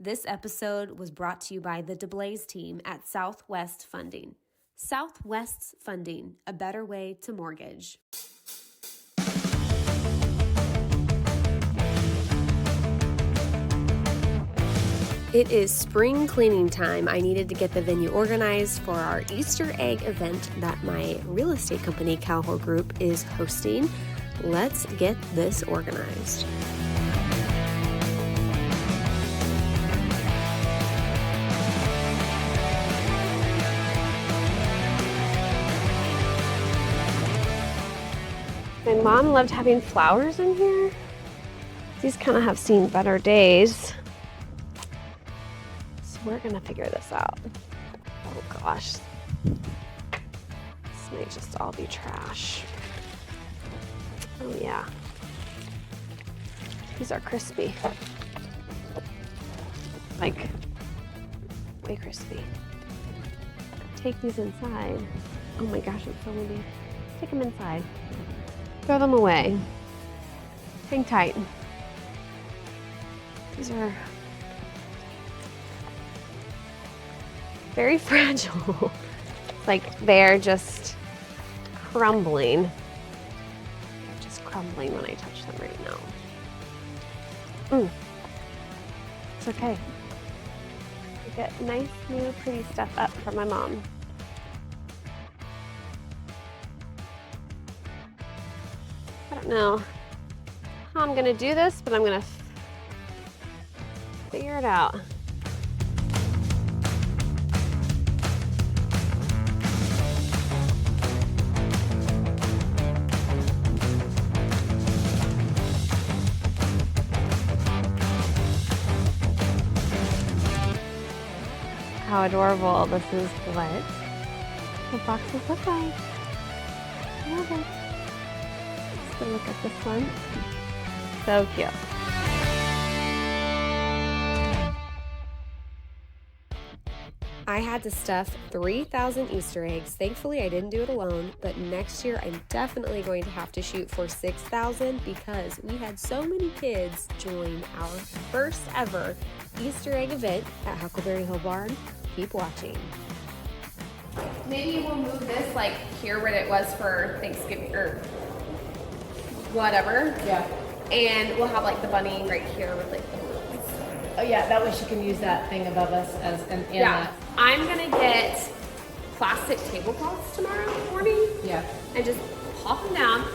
This episode was brought to you by the DeBlaze team at Southwest Funding. Southwest's Funding, a better way to mortgage. It is spring cleaning time. I needed to get the venue organized for our Easter egg event that my real estate company, Cowhole Group, is hosting. Let's get this organized. My mom loved having flowers in here. These kind of have seen better days. So we're gonna figure this out. Oh gosh. This might just all be trash. Oh yeah. These are crispy. Like, way crispy. Take these inside. Oh my gosh, it's so windy. Take them inside. Throw them away. Hang tight. These are very fragile. It's like they're just crumbling. They're just crumbling when I touch them right now. It's okay. I get nice, new, pretty stuff up for my mom. I don't know how I'm gonna do this, but I'm gonna figure it out. How adorable this is. What the boxes look like. I love it. Look at this one. So cute. I had to stuff 3,000 Easter eggs. Thankfully, I didn't do it alone, but next year I'm definitely going to have to shoot for 6,000 because we had so many kids join our first ever Easter egg event at Huckleberry Hill Barn. Keep watching. Maybe we'll move this like here where it was for Thanksgiving or whatever. Yeah. And we'll have like the bunny right here with like the balloons. Oh yeah, that way she can use that thing above us as an yeah. I'm gonna get plastic tablecloths tomorrow morning. Yeah. And just pop them down.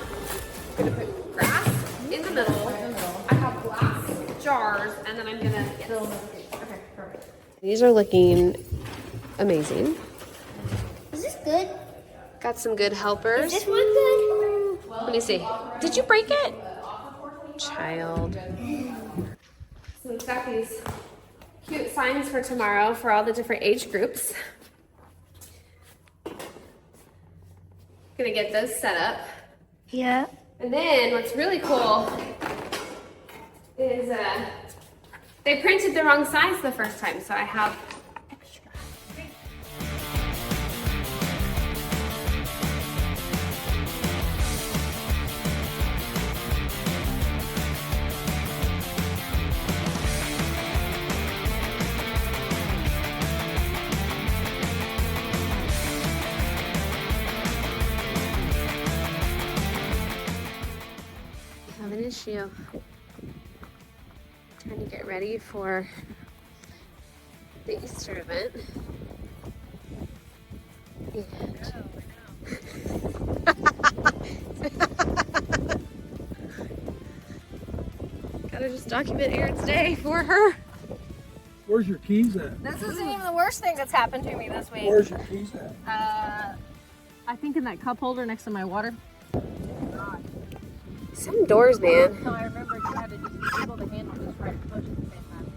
I'm gonna put grass in the middle. Right in the middle. I have glass jars, and then I'm gonna fill them with. Okay, perfect. These are looking amazing. Is this good? Got some good helpers. Is this one good? Let me see. Did you break it? Child. So we've got these cute signs for tomorrow for all the different age groups. Gonna get those set up. Yeah. And then what's really cool is they printed the wrong size the first time, so I have extra. Have an issue. Trying to get ready for the Easter event. Gotta just document Erin's day for her. Where's your keys at? This isn't even the worst thing that's happened to me this week. Where's your keys at? I think in that cup holder next to my water. Some doors, man. So I remember you had to just be able to handle this right push at the same time.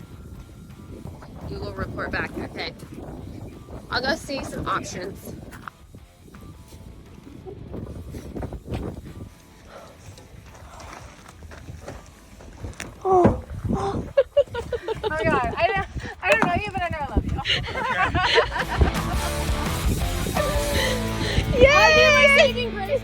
You will report back. Okay. I'll go see some options. Oh my God, I don't know you, but I know I love you. Yay! I do my saving grace.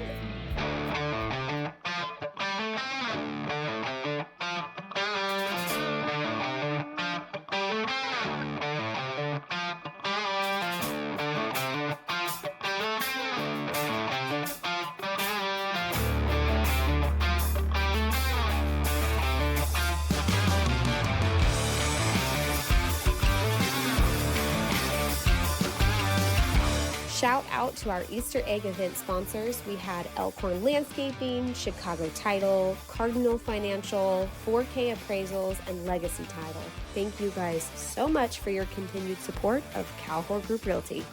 Shout out to our Easter egg event sponsors. We had Elkhorn Landscaping, Chicago Title, Cardinal Financial, 4K Appraisals, and Legacy Title. Thank you guys so much for your continued support of Calhoun Group Realty.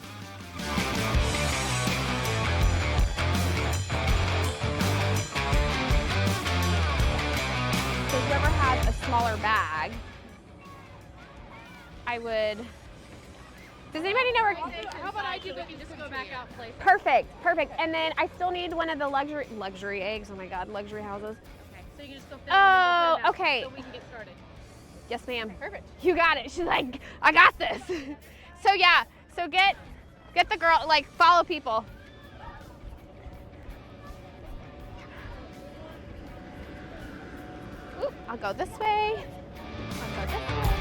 So whoever has a smaller bag, I would. Does anybody know where? How about I do? We can just go back out and play. Perfect. And then I still need one of the luxury eggs. Oh my God, luxury houses. Okay, so you can just go fill Oh, them and we'll put it out okay. so we can get started. Yes, ma'am. Perfect. You got it. She's like, I got this. So yeah. So get the girl. Like follow people. Ooh, I'll go this way. I'll go this way.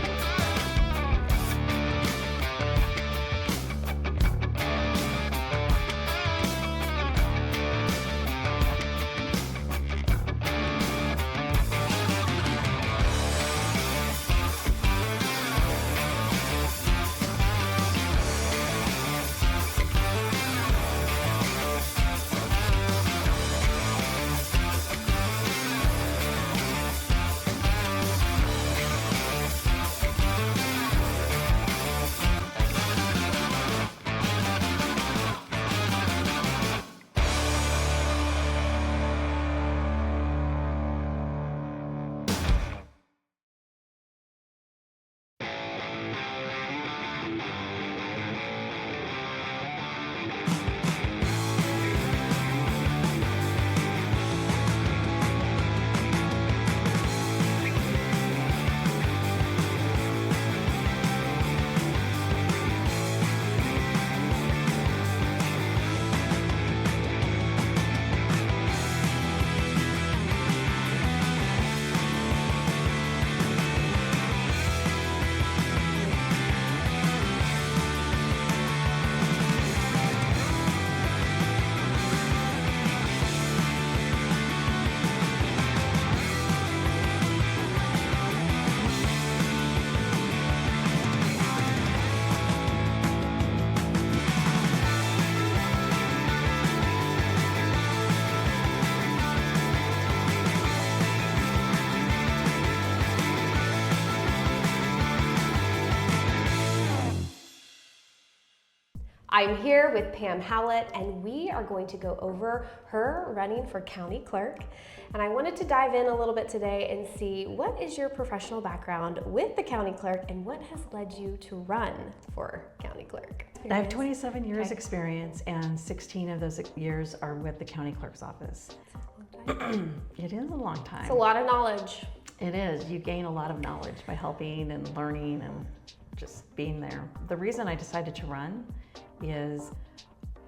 I'm here with Pam Howlett, and we are going to go over her running for county clerk. And I wanted to dive in a little bit today and see what is your professional background with the county clerk and what has led you to run for county clerk? I have 27 years experience, and 16 of those years are with the county clerk's office. It is a long time. It's a lot of knowledge. It is. You gain a lot of knowledge by helping and learning and just being there. The reason I decided to run is,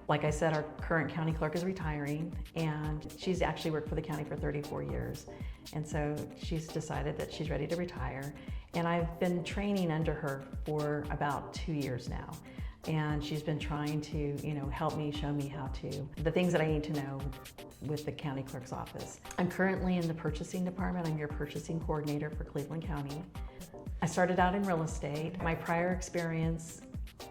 like I said, our current county clerk is retiring, and she's actually worked for the county for 34 years. And so she's decided that she's ready to retire. And I've been training under her for about 2 years now. And she's been trying to, help me, show me how to, the things that I need to know with the county clerk's office. I'm currently in the purchasing department. I'm your purchasing coordinator for Cleveland County. I started out in real estate. My prior experience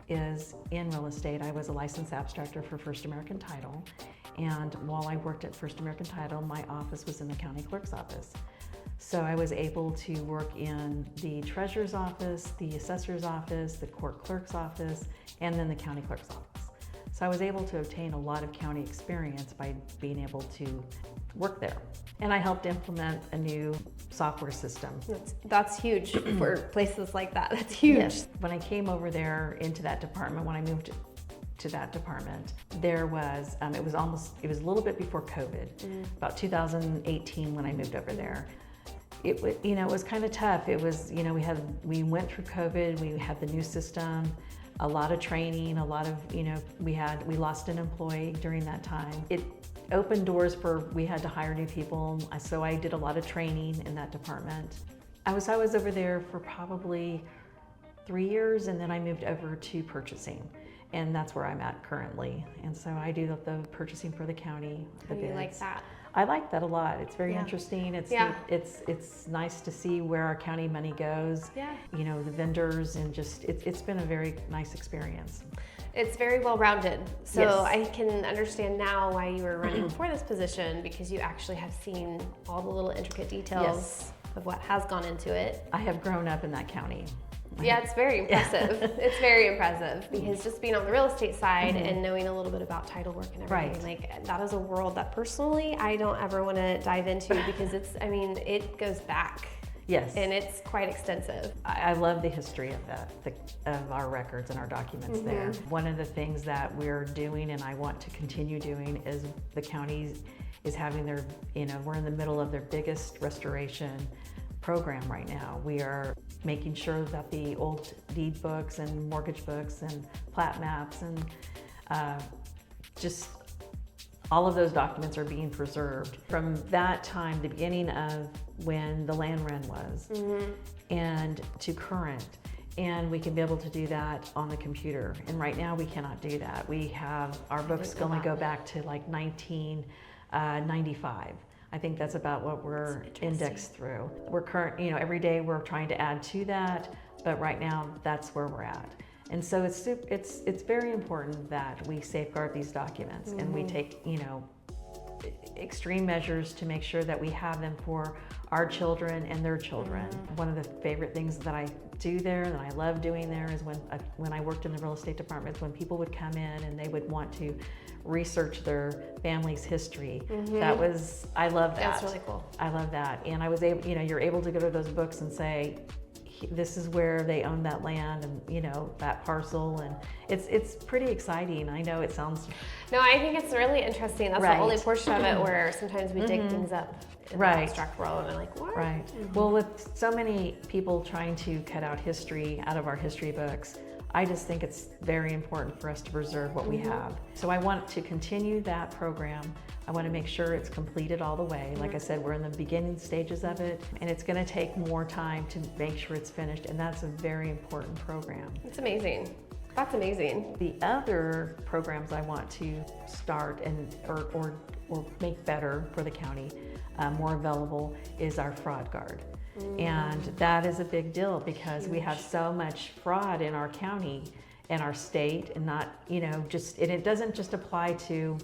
is in real estate. I was a licensed abstractor for First American Title. And while I worked at First American Title, my office was in the county clerk's office. So I was able to work in the treasurer's office, the assessor's office, the court clerk's office, and then the county clerk's office. So I was able to obtain a lot of county experience by being able to work there. And I helped implement a new software system. That's huge for places like that. That's huge. Yes. When I came over there into that department, when I moved to that department, there was, it was a little bit before COVID, about 2018 when I moved over there. It was kind of tough. It was, we went through COVID, we had the new system, a lot of training, a lot of, we lost an employee during that time. It opened doors we had to hire new people. So I did a lot of training in that department. I was over there for probably 3 years, and then I moved over to purchasing. And that's where I'm at currently. And so I do the purchasing for the county. How do you like that? I like that a lot. It's very interesting. It's nice to see where our county money goes. Yeah. The vendors, and just it's been a very nice experience. It's very well-rounded. So Yes. I can understand now why you were running for this position, because you actually have seen all the little intricate details of what has gone into it. I have grown up in that county. Yeah, it's very impressive. It's very impressive, because just being on the real estate side and knowing a little bit about title work and everything, like that is a world that personally I don't ever want to dive into, because it's, I mean, it goes back. Yes. And it's quite extensive. I love the history of of our records and our documents there. One of the things that we're doing, and I want to continue doing, is the county is having their, we're in the middle of their biggest restoration program right now. We are making sure that the old deed books and mortgage books and plat maps and just all of those documents are being preserved from that time, the beginning of when the land rent was, and to current. And we can be able to do that on the computer. And right now we cannot do that. We have, our books only go back to like 1995. I think that's about what we're indexed through. We're every day we're trying to add to that, but right now that's where we're at. And so it's very important that we safeguard these documents and we take, extreme measures to make sure that we have them for our children and their children. One of the favorite things that I do there, that I love doing there, is when I worked in the real estate departments, when people would come in and they would want to research their family's history. I love that. That's really cool. I love that. And I was able, you're able to go to those books and say, this is where they own that land and that parcel, and it's pretty exciting. I know it sounds... No, I think it's really interesting. That's the only portion of it where sometimes we dig things up in the abstract world and I'm like, what? Right. Well, with so many people trying to cut out history out of our history books, I just think it's very important for us to preserve what we have. So I want to continue that program. I want to make sure it's completed all the way. Like I said, we're in the beginning stages of it, and it's going to take more time to make sure it's finished, and that's a very important program. It's amazing. That's amazing. The other programs I want to start or make better for the county, more available, is our fraud guard. And that is a big deal, because we have so much fraud in our county and our state, and not, and it doesn't just apply to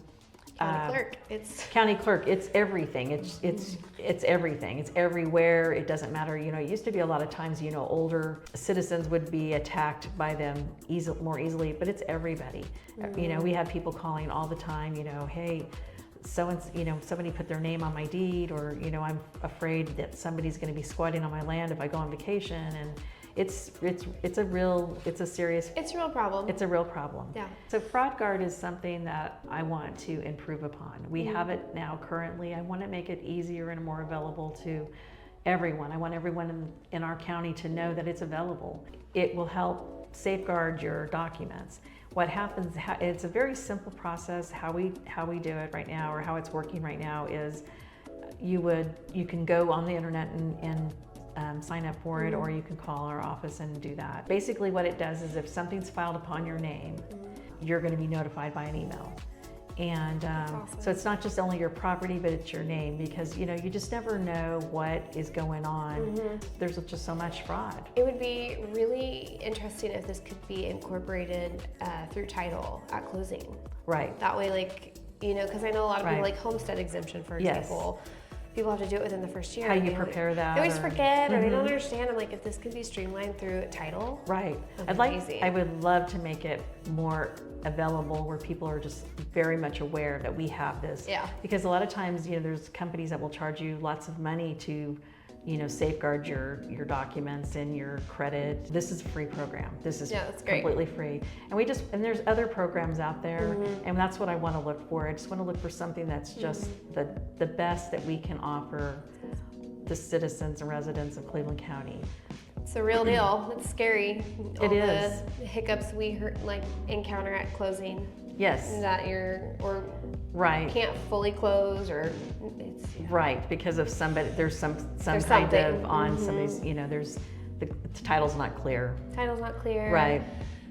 County clerk. It's county clerk. It's everything. It's everything. It's everywhere. It doesn't matter. It used to be a lot of times, older citizens would be attacked by them more easily, but it's everybody. We have people calling all the time, hey, somebody put their name on my deed, or, I'm afraid that somebody's going to be squatting on my land if I go on vacation. And it's a real problem. It's a real problem. Yeah. So Fraud Guard is something that I want to improve upon. We have it now currently. I want to make it easier and more available to everyone. I want everyone in our county to know that it's available. It will help safeguard your documents. What happens, it's a very simple process. How we do it right now, or how it's working right now, is you can go on the internet and sign up for it, or you can call our office and do that. Basically what it does is, if something's filed upon your name, you're going to be notified by an email. And so it's not just only your property, but it's your name, because you just never know what is going on. There's just so much fraud. It would be really interesting if this could be incorporated through title at closing. Right. That way, because I know a lot of people, like homestead exemption, for example. People have to do it within the first year. How you prepare that? They always forget, or they don't understand. I'm like, if this could be streamlined through title. Right. Amazing. I would love to make it more available, where people are just very much aware that we have this. Yeah. Because a lot of times, there's companies that will charge you lots of money to, safeguard your documents and your credit. This is a free program. This is completely free. And there's other programs out there, and that's what I want to look for. I just want to look for something that's just the best that we can offer the citizens and residents of Cleveland County. It's a real deal. It's scary. It is. The hiccups we encounter at closing. Yes. That right. Can't fully close, or it's right, because of somebody. There's some kind something of on somebody's. There's the title's not clear. Title's not clear. Right.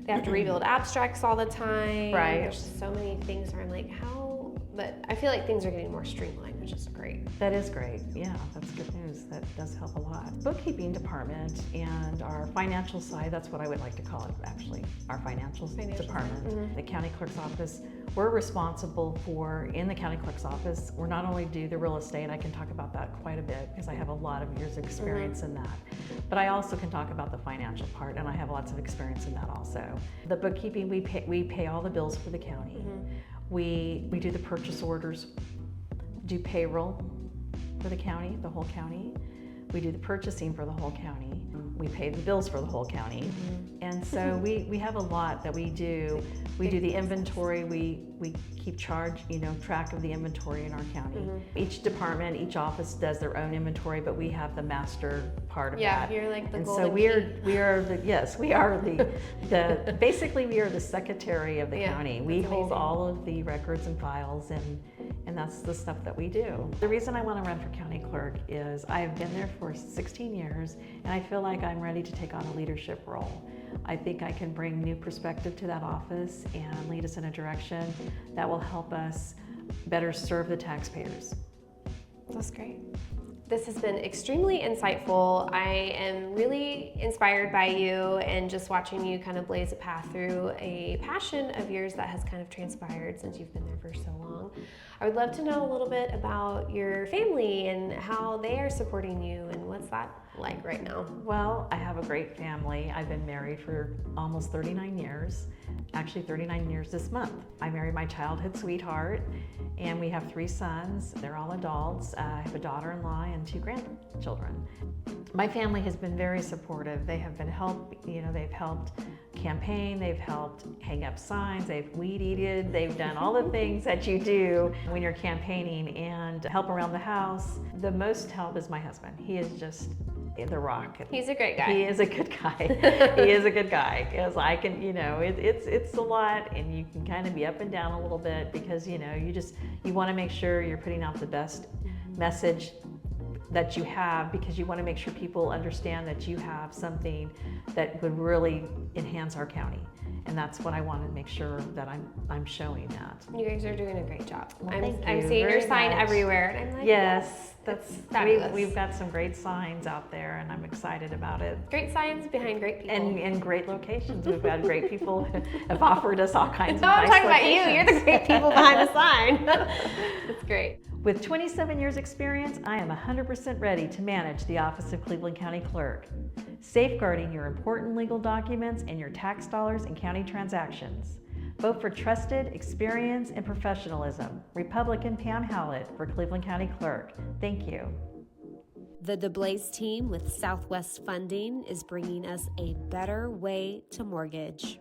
They have to rebuild abstracts all the time. Right. There's so many things where I'm like, how But I feel like things are getting more streamlined, which is great. That is great. Yeah, that's good news. That does help a lot. Bookkeeping department and our financial side, that's what I would like to call it actually, our financial department. The county clerk's office, we're responsible for, in the county clerk's office, we're not only do the real estate, I can talk about that quite a bit because I have a lot of years of experience in that, but I also can talk about the financial part, and I have lots of experience in that also. The bookkeeping, we pay all the bills for the county. We do the purchase orders, do payroll for the county, the whole county. We do the purchasing for the whole county. We pay the bills for the whole county. And so we have a lot that we do. We do the inventory. We keep track of the inventory in our county. Each department, each office does their own inventory, but we have the master part of that. Yeah, you're like the and golden so we are basically we are the secretary of the county. We hold all of the records and files, and that's the stuff that we do. The reason I want to run for county clerk is I have been there for 16 years, and I feel like I'm ready to take on a leadership role. I think I can bring new perspective to that office and lead us in a direction that will help us better serve the taxpayers. That's great. This has been extremely insightful. I am really inspired by you and just watching you kind of blaze a path through a passion of yours that has kind of transpired since you've been there for so long. I would love to know a little bit about your family and how they are supporting you, and what's that like right now? Well, I have a great family. I've been married for almost 39 years, actually 39 years this month. I married my childhood sweetheart, and we have 3 sons. They're all adults. I have a daughter-in-law and 2 grandchildren. My family has been very supportive. They have been they've helped campaign, they've helped hang up signs, they've weed-eated, they've done all the things that you do when you're campaigning, and help around the house. The most help is my husband. He is just the rock. He's a great guy. He is a good guy. He is a good guy, because I can, it's a lot, and you can kind of be up and down a little bit because, you want to make sure you're putting out the best message that you have, because you want to make sure people understand that you have something that would really enhance our county. And that's what I want to make sure that I'm showing that. You guys are doing a great job. Well, I'm seeing your sign everywhere, and I'm like, yes, that's fabulous. We've got some great signs out there, and I'm excited about it. Great signs behind great people. And great locations. We've had great people who have offered us all kinds of No, I'm nice talking locations. about you. You're the great people behind the sign. That's great. With 27 years experience, I am 100% ready to manage the office of Cleveland County Clerk, safeguarding your important legal documents and your tax dollars in county transactions. Vote for trusted, experience, and professionalism. Republican Pam Howlett for Cleveland County Clerk. Thank you. The DeBlaze team with Southwest Funding is bringing us a better way to mortgage.